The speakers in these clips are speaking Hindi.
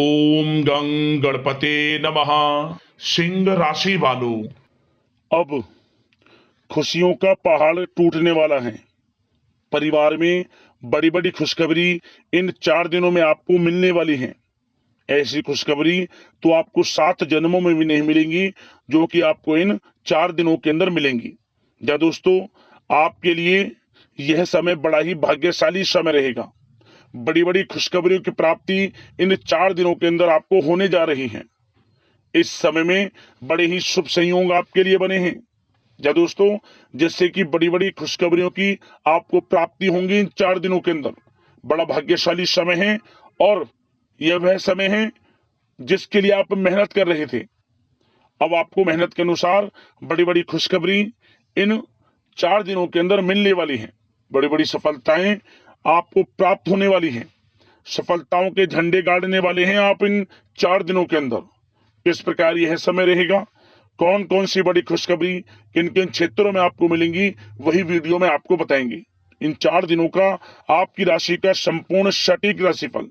ओम गं गणपते नमः। सिंह राशि वालों, अब खुशियों का पहाड़ टूटने वाला है। परिवार में बड़ी बड़ी खुशखबरी इन 4 दिनों में आपको मिलने वाली है। ऐसी खुशखबरी तो आपको 7 जन्मों में भी नहीं मिलेंगी, जो कि आपको इन 4 दिनों के अंदर मिलेंगी। या दोस्तों, आपके लिए यह समय बड़ा ही भाग्यशाली समय रहेगा। बड़ी बड़ी खुशखबरियों की प्राप्ति इन 4 दिनों के अंदर आपको होने जा रही है। इस समय में बड़े ही शुभ संयोग आपके लिए बने हैं। या दोस्तों, जिससे कि बड़ी बड़ी खुशखबरियों की आपको प्राप्ति होंगी इन 4 दिनों के अंदर। बड़ा भाग्यशाली समय है और यह वह समय है जिसके लिए आप मेहनत कर रहे थे। अब आपको मेहनत के अनुसार बड़ी बड़ी खुशखबरी इन 4 दिनों के अंदर मिलने वाली है। बड़ी बड़ी सफलताएं आपको प्राप्त होने वाली हैं। सफलताओं के झंडे गाड़ने वाले हैं आप इन 4 दिनों के अंदर। किस प्रकार यह समय रहेगा, कौन कौन सी बड़ी खुशखबरी किन किन क्षेत्रों में आपको मिलेंगी, वही वीडियो में आपको बताएंगे। इन 4 दिनों का आपकी राशि का संपूर्ण सटीक राशिफल,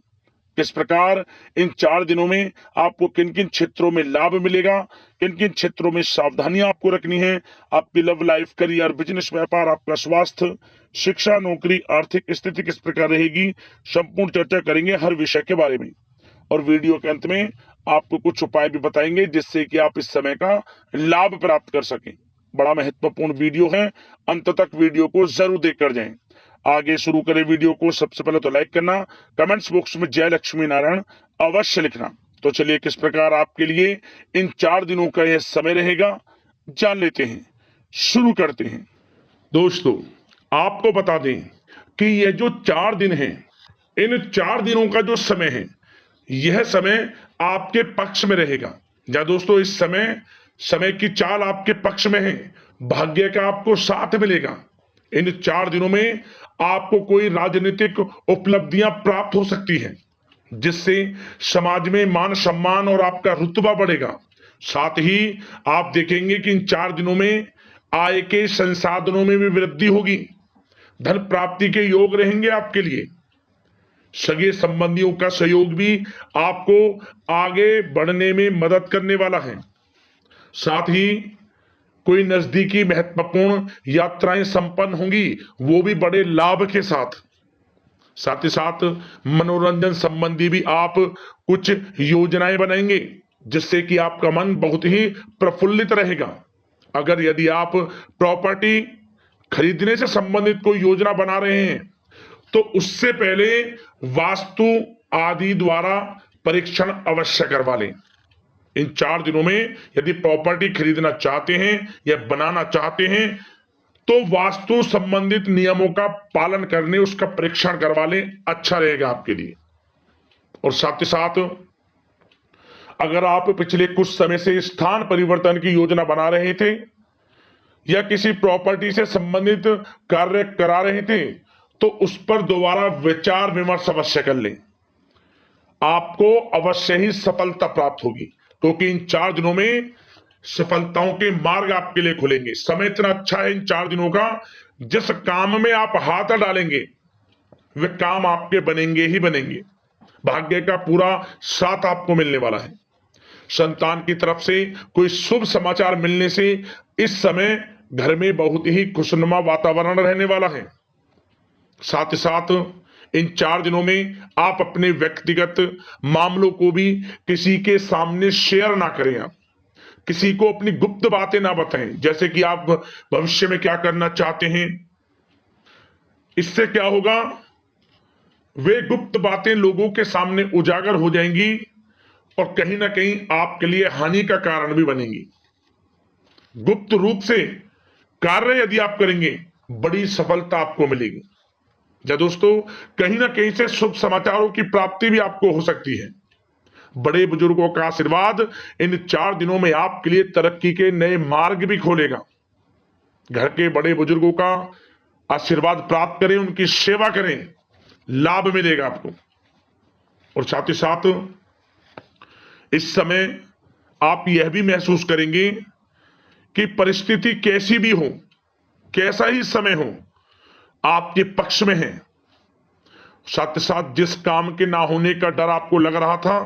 किस प्रकार इन 4 दिनों में आपको किन किन क्षेत्रों में लाभ मिलेगा, किन किन क्षेत्रों में सावधानियां आपको रखनी है, आपकी लव लाइफ, करियर, बिजनेस, व्यापार, आपका स्वास्थ्य, शिक्षा, नौकरी, आर्थिक स्थिति किस प्रकार रहेगी, संपूर्ण चर्चा करेंगे हर विषय के बारे में। और वीडियो के अंत में आपको कुछ उपाय भी बताएंगे जिससे कि आप इस समय का लाभ प्राप्त कर सकें। बड़ा महत्वपूर्ण वीडियो है, अंत तक वीडियो को जरूर देखकर जाएं। आगे शुरू करें वीडियो को। सबसे पहले तो लाइक करना, कमेंट्स बॉक्स में जय लक्ष्मी नारायण अवश्य लिखना। तो चलिए, किस प्रकार आपके लिए इन 4 दिनों का यह समय रहेगा, जान लेते हैं, शुरू करते हैं। दोस्तों, आपको बता दें कि यह जो 4 दिन हैं, इन 4 दिनों का जो समय है, यह समय आपके पक्ष में रहेगा। या दोस्तों, इस समय समय की चाल आपके पक्ष में है। भाग्य का आपको साथ मिलेगा। इन 4 दिनों में आपको कोई राजनीतिक उपलब्धियां प्राप्त हो सकती हैं, जिससे समाज में मान सम्मान और आपका रुतबा बढ़ेगा। साथ ही आप देखेंगे कि इन 4 दिनों में आय के संसाधनों में भी वृद्धि होगी। धन प्राप्ति के योग रहेंगे आपके लिए। सगे संबंधियों का सहयोग भी आपको आगे बढ़ने में मदद करने वाला है। साथ ही कोई नजदीकी महत्वपूर्ण यात्राएं संपन्न होंगी, वो भी बड़े लाभ के साथ। साथ ही साथ मनोरंजन संबंधी भी आप कुछ योजनाएं बनाएंगे, जिससे कि आपका मन बहुत ही प्रफुल्लित रहेगा। अगर यदि आप प्रॉपर्टी खरीदने से संबंधित कोई योजना बना रहे हैं, तो उससे पहले वास्तु आदि द्वारा परीक्षण अवश्य करवा लें। इन 4 दिनों में यदि प्रॉपर्टी खरीदना चाहते हैं या बनाना चाहते हैं, तो वास्तु संबंधित नियमों का पालन करने उसका परीक्षण करवा लें, अच्छा रहेगा आपके लिए। और साथ ही साथ अगर आप पिछले कुछ समय से स्थान परिवर्तन की योजना बना रहे थे या किसी प्रॉपर्टी से संबंधित कार्य करा रहे थे, तो उस पर दोबारा विचार विमर्श अवश्य कर लें। आपको अवश्य ही सफलता प्राप्त होगी, क्योंकि इन 4 दिनों में सफलताओं के मार्ग आपके लिए खुलेंगे। समय इतना अच्छा है इन 4 दिनों का, जिस काम में आप हाथ डालेंगे वे काम आपके बनेंगे ही बनेंगे। भाग्य का पूरा साथ आपको मिलने वाला है। संतान की तरफ से कोई शुभ समाचार मिलने से इस समय घर में बहुत ही खुशनुमा वातावरण रहने वाला है। साथ ही साथ इन 4 दिनों में आप अपने व्यक्तिगत मामलों को भी किसी के सामने शेयर ना करें। आप किसी को अपनी गुप्त बातें ना बताएं, जैसे कि आप भविष्य में क्या करना चाहते हैं। इससे क्या होगा, वे गुप्त बातें लोगों के सामने उजागर हो जाएंगी और कहीं ना कहीं आपके लिए हानि का कारण भी बनेंगी। गुप्त रूप से कार्य यदि आप करेंगे, बड़ी सफलता आपको मिलेगी। या दोस्तों, कहीं ना कहीं से शुभ समाचारों की प्राप्ति भी आपको हो सकती है। बड़े बुजुर्गों का आशीर्वाद इन 4 दिनों में आपके लिए तरक्की के नए मार्ग भी खोलेगा। घर के बड़े बुजुर्गों का आशीर्वाद प्राप्त करें, उनकी सेवा करें, लाभ मिलेगा आपको। और साथ ही साथ इस समय आप यह भी महसूस करेंगे कि परिस्थिति कैसी भी हो, कैसा ही समय हो, आपके पक्ष में है। साथ ही साथ जिस काम के ना होने का डर आपको लग रहा था,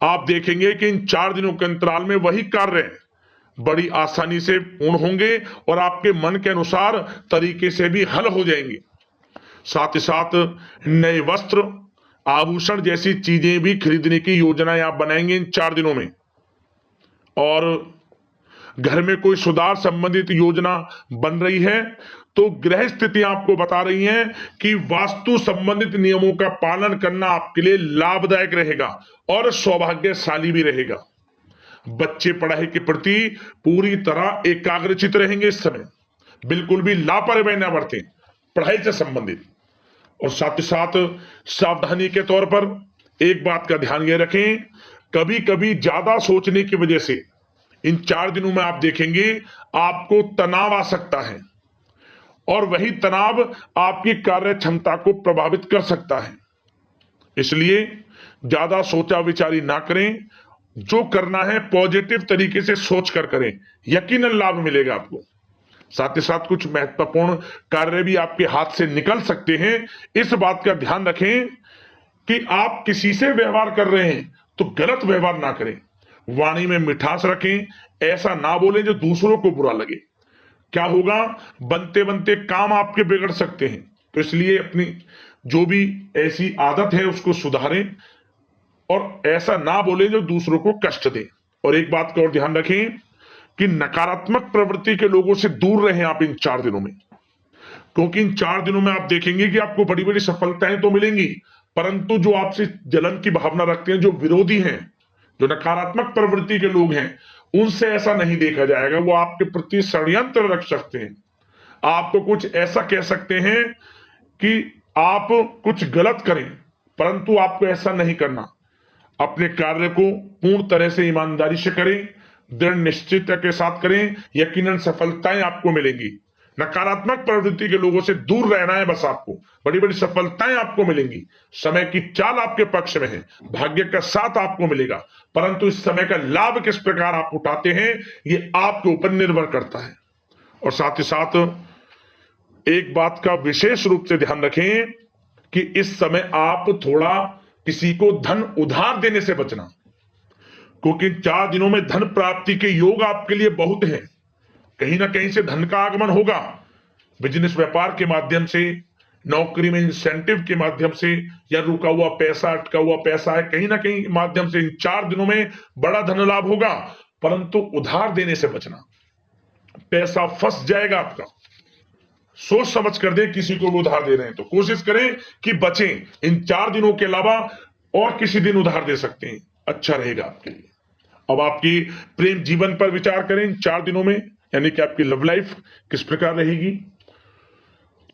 आप देखेंगे कि इन 4 दिनों के अंतराल में वही कार्य बड़ी आसानी से पूर्ण होंगे और आपके मन के अनुसार तरीके से भी हल हो जाएंगे। साथ ही साथ नए वस्त्र, आभूषण जैसी चीजें भी खरीदने की योजनाएं आप बनाएंगे इन 4 दिनों में। और घर में कोई सुधार संबंधित योजना बन रही है तो गृह स्थितियां आपको बता रही हैं कि वास्तु संबंधित नियमों का पालन करना आपके लिए लाभदायक रहेगा और सौभाग्यशाली भी रहेगा। बच्चे पढ़ाई के प्रति पूरी तरह एकाग्रचित रहेंगे इस समय, बिल्कुल भी लापरवाही न बरतें पढ़ाई से संबंधित। और साथ ही साथ सावधानी के तौर पर एक बात का ध्यान ये रखें, कभी कभी ज्यादा सोचने की वजह से इन 4 दिनों में आप देखेंगे आपको तनाव आ सकता है और वही तनाव आपकी कार्य क्षमता को प्रभावित कर सकता है। इसलिए ज्यादा सोचा विचारी ना करें, जो करना है पॉजिटिव तरीके से सोच कर करें, यकीनन लाभ मिलेगा आपको। साथ ही साथ कुछ महत्वपूर्ण कार्य भी आपके हाथ से निकल सकते हैं। इस बात का ध्यान रखें कि आप किसी से व्यवहार कर रहे हैं तो गलत व्यवहार ना करें, वाणी में मिठास रखें, ऐसा ना बोलें जो दूसरों को बुरा लगे। क्या होगा, बनते बनते काम आपके बिगड़ सकते हैं। तो इसलिए अपनी जो भी ऐसी आदत है उसको सुधारें और ऐसा ना बोले जो दूसरों को कष्ट दे। और एक बात का और ध्यान रखें कि नकारात्मक प्रवृत्ति के लोगों से दूर रहें आप इन 4 दिनों में, क्योंकि इन 4 दिनों में आप देखेंगे कि आपको बड़ी बड़ी सफलताएं तो मिलेंगी, परंतु जो आपसे जलन की भावना रखते हैं, जो विरोधी हैं, जो नकारात्मक प्रवृत्ति के लोग हैं, उनसे ऐसा नहीं देखा जाएगा। वो आपके प्रति षड्यंत्र रख सकते हैं, आपको कुछ ऐसा कह सकते हैं कि आप कुछ गलत करें, परंतु आपको ऐसा नहीं करना। अपने कार्य को पूर्ण तरह से ईमानदारी से करें, दृढ़ निश्चितता के साथ करें, यकीनन सफलताएं आपको मिलेंगी। नकारात्मक प्रवृत्ति के लोगों से दूर रहना है बस, आपको बड़ी बड़ी सफलताएं आपको मिलेंगी। समय की चाल आपके पक्ष में है, भाग्य का साथ आपको मिलेगा, परंतु इस समय का लाभ किस प्रकार आप उठाते हैं ये आपके ऊपर निर्भर करता है। और साथ ही साथ एक बात का विशेष रूप से ध्यान रखें कि इस समय आप थोड़ा किसी को धन उधार देने से बचना, क्योंकि 4 दिनों में धन प्राप्ति के योग आपके लिए बहुत हैं। कहीं ना कहीं से धन का आगमन होगा, बिजनेस व्यापार के माध्यम से, नौकरी में इंसेंटिव के माध्यम से, या रुका हुआ पैसा, अटका हुआ पैसा है, कहीं ना कहीं माध्यम से इन 4 दिनों में बड़ा धन लाभ होगा। परंतु उधार देने से बचना, पैसा फंस जाएगा आपका। सोच समझ कर दे, किसी को भी उधार दे रहे हैं तो कोशिश करें कि बचें। इन 4 दिनों के अलावा और किसी दिन उधार दे सकते हैं, अच्छा रहेगा आपके लिए। अब आपकी प्रेम जीवन पर विचार करें इन 4 दिनों में, यानी कि आपकी लव लाइफ किस प्रकार रहेगी।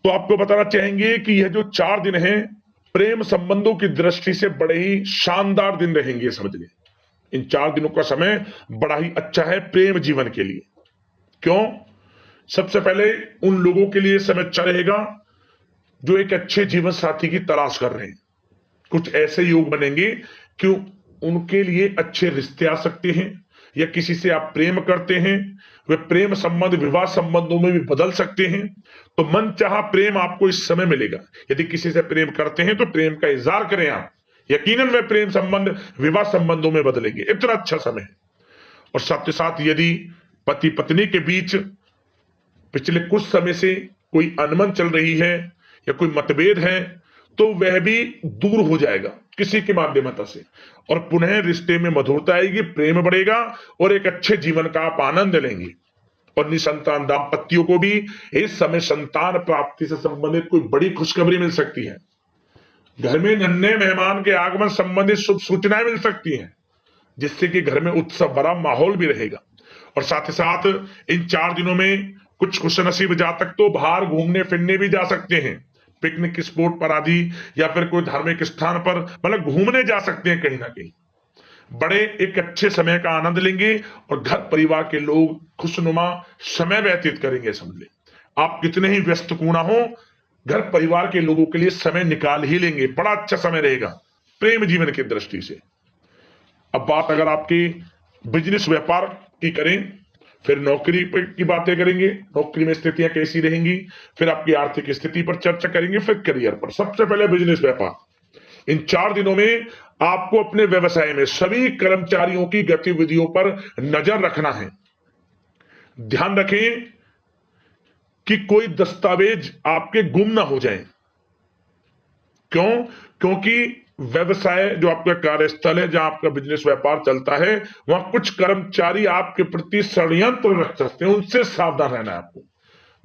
तो आपको बताना चाहेंगे कि यह जो 4 दिन हैं प्रेम संबंधों की दृष्टि से बड़े ही शानदार दिन रहेंगे, समझ लें। इन 4 दिनों का समय बड़ा ही अच्छा है प्रेम जीवन के लिए। क्यों? सबसे पहले उन लोगों के लिए समय अच्छा रहेगा जो एक अच्छे जीवन साथी की तलाश कर रहे हैं। कुछ ऐसे योग बनेंगे कि उनके लिए अच्छे रिश्ते आ सकते हैं, या किसी से आप प्रेम करते हैं, वे प्रेम संबंध विवाह संबंधों में भी बदल सकते हैं। तो मन चाहा प्रेम आपको इस समय मिलेगा। यदि किसी से प्रेम करते हैं तो प्रेम का इजहार करें आप, यकीनन वे प्रेम संबंध विवाह संबंधों में बदलेंगे। इतना अच्छा समय है। और साथ ही साथ यदि पति पत्नी के बीच पिछले कुछ समय से कोई अनबन चल रही है या कोई मतभेद है तो वह भी दूर हो जाएगा किसी के माध्यमता से, और पुनः रिश्ते में मधुरता आएगी, प्रेम बढ़ेगा और एक अच्छे जीवन का आप आनंद लेंगे। और निसंतान दाम्पत्यों को भी इस समय संतान प्राप्ति से संबंधित कोई बड़ी खुशखबरी मिल सकती है। घर में नन्हे मेहमान के आगमन संबंधित शुभ सूचनाएं मिल सकती हैं, जिससे कि घर में उत्सव भरा माहौल भी रहेगा। और साथ ही साथ इन 4 दिनों में कुछ खुशनसीब जातक तो बाहर घूमने फिरने भी जा सकते हैं, पिकनिक स्पॉट पर आदि, या फिर कोई धार्मिक स्थान पर, मतलब घूमने जा सकते हैं। कहीं ना कहीं बड़े एक अच्छे समय का आनंद लेंगे और घर परिवार के लोग खुशनुमा समय व्यतीत करेंगे। समझ ले, आप कितने ही व्यस्त क्यों ना हो, घर परिवार के लोगों के लिए समय निकाल ही लेंगे। बड़ा अच्छा समय रहेगा प्रेम जीवन की दृष्टि से। अब बात अगर आपकी बिजनेस व्यापार की करें, फिर नौकरी की बातें करेंगे, नौकरी में स्थितियां कैसी रहेंगी, फिर आपकी आर्थिक स्थिति पर चर्चा करेंगे, फिर करियर पर। सबसे पहले बिजनेस व्यापार। इन 4 दिनों में आपको अपने व्यवसाय में सभी कर्मचारियों की गतिविधियों पर नजर रखना है। ध्यान रखें कि कोई दस्तावेज आपके गुम ना हो जाए। क्यों? क्योंकि व्यवसाय जो आपका कार्यस्थल है, जहां आपका बिजनेस व्यापार चलता है, वहां कुछ कर्मचारी आपके प्रति षड्यंत्र रख सकते हैं, उनसे सावधान रहना है आपको।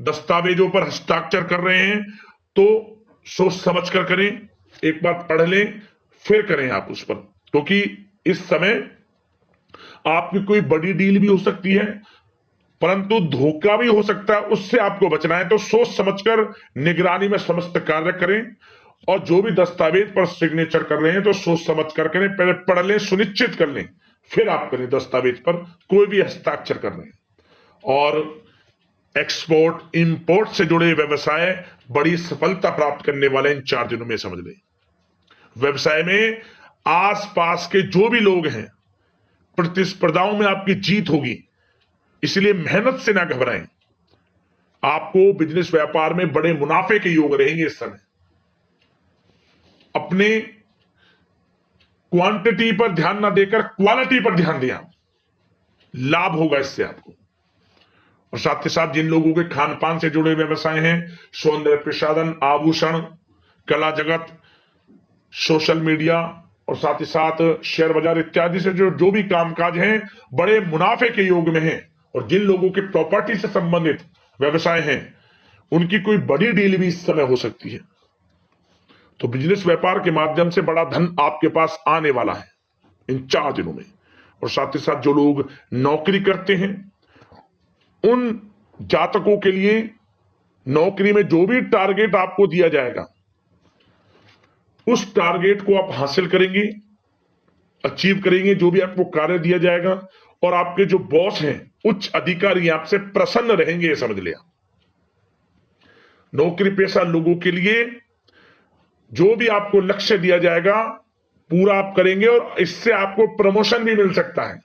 दस्तावेजों पर हस्ताक्षर कर रहे हैं तो सोच समझ कर करें, एक बार पढ़ लें फिर करें आप उस पर, क्योंकि इस समय आपकी कोई बड़ी डील भी हो सकती है, परंतु धोखा भी हो सकता है, उससे आपको बचना है। तो सोच समझकर निगरानी में समस्त कार्य करें, और जो भी दस्तावेज पर सिग्नेचर कर रहे हैं तो सोच समझ कर करें, पहले पढ़ लें, सुनिश्चित कर लें, फिर आप करें दस्तावेज पर कोई भी हस्ताक्षर कर रहे हैं। और एक्सपोर्ट इंपोर्ट से जुड़े व्यवसाय बड़ी सफलता प्राप्त करने वाले इन 4 दिनों में, समझ लें। व्यवसाय में आसपास के जो भी लोग हैं, प्रतिस्पर्धाओं में आपकी जीत होगी, इसलिए मेहनत से ना घबराएं। आपको बिजनेस व्यापार में बड़े मुनाफे के योग रहेंगे इस समय। अपने क्वांटिटी पर ध्यान ना देकर क्वालिटी पर ध्यान दें, लाभ होगा इससे आपको। और साथ ही साथ जिन लोगों के खान पान से जुड़े व्यवसाय हैं, सौंदर्य प्रसाधन, आभूषण, कला जगत, सोशल मीडिया और साथ ही साथ शेयर बाजार इत्यादि से जो भी कामकाज हैं, बड़े मुनाफे के योग में हैं। और जिन लोगों के प्रॉपर्टी से संबंधित व्यवसाय हैं, उनकी कोई बड़ी डील भी इस समय हो सकती है। तो बिजनेस व्यापार के माध्यम से बड़ा धन आपके पास आने वाला है इन 4 दिनों में। और साथ ही साथ जो लोग नौकरी करते हैं, उन जातकों के लिए नौकरी में जो भी टारगेट आपको दिया जाएगा, उस टारगेट को आप हासिल करेंगे, अचीव करेंगे। जो भी आपको कार्य दिया जाएगा, और आपके जो बॉस हैं, उच्च अधिकारी आपसे प्रसन्न रहेंगे, ये समझ लिया। नौकरी पेशा लोगों के लिए जो भी आपको लक्ष्य दिया जाएगा, पूरा आप करेंगे, और इससे आपको प्रमोशन भी मिल सकता है।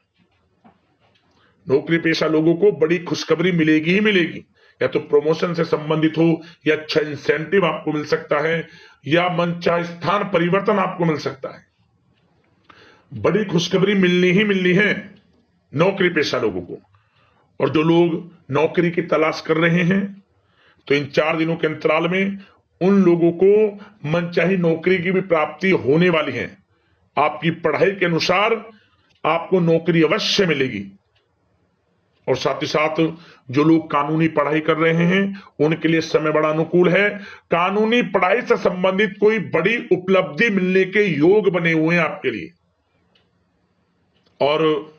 नौकरी पेशा लोगों को बड़ी खुशखबरी मिलेगी ही मिलेगी, या तो प्रमोशन से संबंधित हो, या अच्छा इंसेंटिव आपको मिल सकता है, या मनचाहे स्थान परिवर्तन आपको मिल सकता है। बड़ी खुशखबरी मिलनी ही मिलनी है नौकरी पेशा लोगों को। और जो लोग नौकरी की तलाश कर रहे हैं, तो इन 4 दिनों के अंतराल में उन लोगों को मनचाही नौकरी की भी प्राप्ति होने वाली है। आपकी पढ़ाई के अनुसार आपको नौकरी अवश्य मिलेगी। और साथ ही साथ जो लोग कानूनी पढ़ाई कर रहे हैं, उनके लिए समय बड़ा अनुकूल है। कानूनी पढ़ाई से संबंधित कोई बड़ी उपलब्धि मिलने के योग बने हुए हैं आपके लिए। और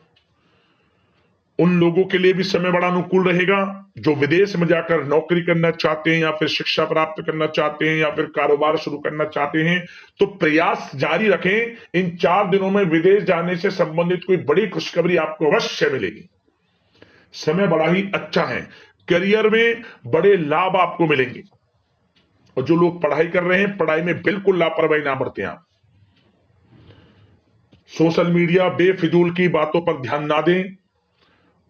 उन लोगों के लिए भी समय बड़ा अनुकूल रहेगा जो विदेश में जाकर नौकरी करना चाहते हैं, या फिर शिक्षा प्राप्त करना चाहते हैं, या फिर कारोबार शुरू करना चाहते हैं। तो प्रयास जारी रखें। इन 4 दिनों में विदेश जाने से संबंधित कोई बड़ी खुशखबरी आपको अवश्य मिलेगी। समय बड़ा ही अच्छा है। करियर में बड़े लाभ आपको मिलेंगे। और जो लोग पढ़ाई कर रहे हैं, पढ़ाई में बिल्कुल लापरवाही ना बरतें आप। सोशल मीडिया बेफिजूल की बातों पर ध्यान ना दें,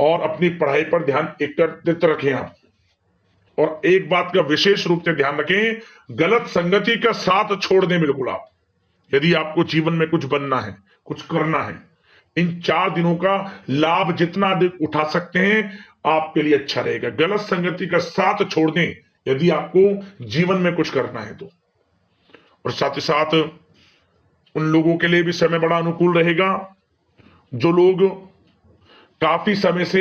और अपनी पढ़ाई पर ध्यान एकत्रित रखें आप। और एक बात का विशेष रूप से ध्यान रखें, गलत संगति का साथ छोड़ दें बिल्कुल आप। यदि आपको जीवन में कुछ बनना है, कुछ करना है, इन 4 दिनों का लाभ जितना अधिक उठा सकते हैं, आपके लिए अच्छा रहेगा। गलत संगति का साथ छोड़ दें यदि आपको जीवन में कुछ करना है तो। और साथ ही साथ उन लोगों के लिए भी समय बड़ा अनुकूल रहेगा जो लोग काफी समय से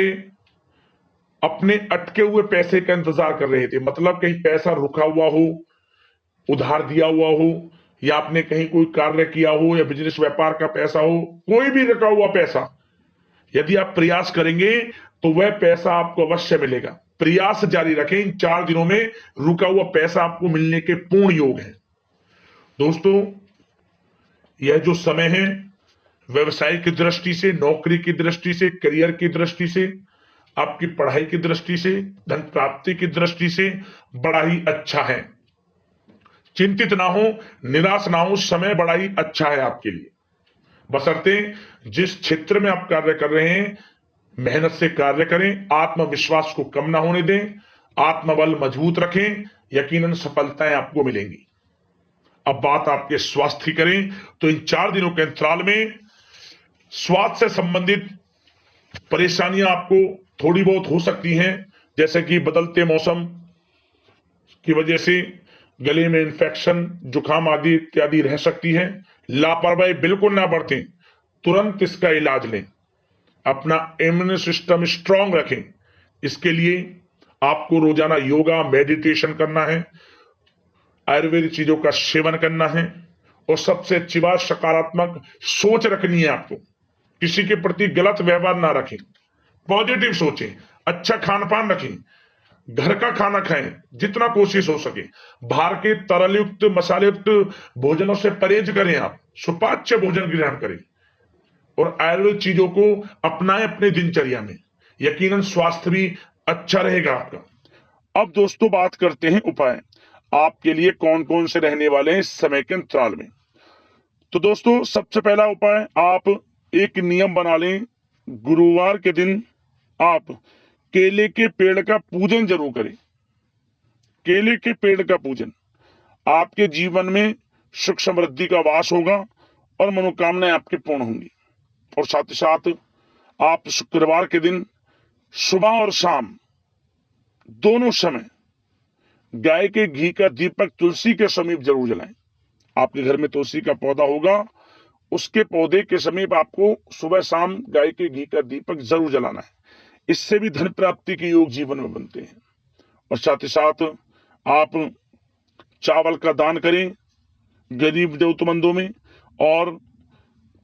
अपने अटके हुए पैसे का इंतजार कर रहे थे। मतलब कहीं पैसा रुका हुआ हो, उधार दिया हुआ हो, या आपने कहीं कोई कार्य किया हो, या बिजनेस व्यापार का पैसा हो, कोई भी रुका हुआ पैसा, यदि आप प्रयास करेंगे तो वह पैसा आपको अवश्य मिलेगा। प्रयास जारी रखें। इन 4 दिनों में रुका हुआ पैसा आपको मिलने के पूर्ण योग है। दोस्तों, यह जो समय है, व्यवसाय की दृष्टि से, नौकरी की दृष्टि से, करियर की दृष्टि से, आपकी पढ़ाई की दृष्टि से, धन प्राप्ति की दृष्टि से बड़ा ही अच्छा है। चिंतित ना हो, निराश ना हो, समय बड़ा ही अच्छा है आपके लिए। बशर्ते जिस क्षेत्र में आप कार्य कर रहे हैं, मेहनत से कार्य करें, आत्मविश्वास को कम ना होने दें, आत्मबल मजबूत रखें, यकीनन सफलताएं आपको मिलेंगी। अब बात आपके स्वास्थ्य की करें तो इन 4 दिनों के अंतराल में स्वास्थ्य से संबंधित परेशानियां आपको थोड़ी बहुत हो सकती हैं, जैसे कि बदलते मौसम की वजह से गले में इंफेक्शन, जुकाम आदि इत्यादि रह सकती है। लापरवाही बिल्कुल ना बरतें, तुरंत इसका इलाज लें, अपना इम्यून सिस्टम स्ट्रांग रखें। इसके लिए आपको रोजाना योगा, मेडिटेशन करना है, आयुर्वेदिक चीजों का सेवन करना है और सबसे अच्छी बात सकारात्मक सोच रखनी है। आपको किसी के प्रति गलत व्यवहार ना रखें, पॉजिटिव सोचें, अच्छा खान पान रखें, घर का खाना खाएं जितना कोशिश हो सके, बाहर के तरल युक्त मसाले युक्त भोजनों से परहेज करें, आप सुपाच्य भोजन ग्रहण करें और आयुर्वेदिक चीजों को अपनाएं अपने दिनचर्या में। यकीनन स्वास्थ्य भी अच्छा रहेगा आपका। अब दोस्तों बात करते हैं उपाय आपके लिए कौन कौन से रहने वाले हैं इस समय के अंतराल में। तो दोस्तों सबसे पहला उपाय, आप एक नियम बना लें, गुरुवार के दिन आप केले के पेड़ का पूजन जरूर करें। केले के पेड़ का पूजन, आपके जीवन में सुख समृद्धि का वास होगा और मनोकामनाएं आपकी पूर्ण होंगी। और साथ ही साथ आप शुक्रवार के दिन सुबह और शाम दोनों समय गाय के घी का दीपक तुलसी के समीप जरूर जलाएं। आपके घर में तुलसी का पौधा होगा, उसके पौधे के समीप आपको सुबह शाम गाय के घी का दीपक जरूर जलाना है। इससे भी धन प्राप्ति के योग जीवन में बनते हैं। और साथ ही साथ आप चावल का दान करें गरीब जरूरतमंदों में और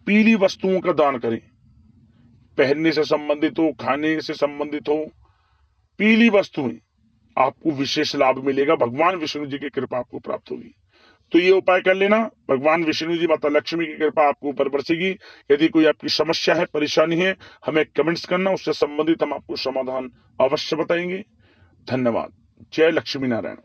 पीली वस्तुओं का दान करें, पहनने से संबंधित हो, खाने से संबंधित हो, पीली वस्तुएं, आपको विशेष लाभ मिलेगा। भगवान विष्णु जी की कृपा आपको प्राप्त होगी। तो ये उपाय कर लेना, भगवान विष्णु जी, माता लक्ष्मी की कृपा आपको ऊपर बरसेगी। यदि कोई आपकी समस्या है, परेशानी है, हमें कमेंट्स करना, उससे संबंधित हम आपको समाधान अवश्य बताएंगे। धन्यवाद। जय लक्ष्मी नारायण।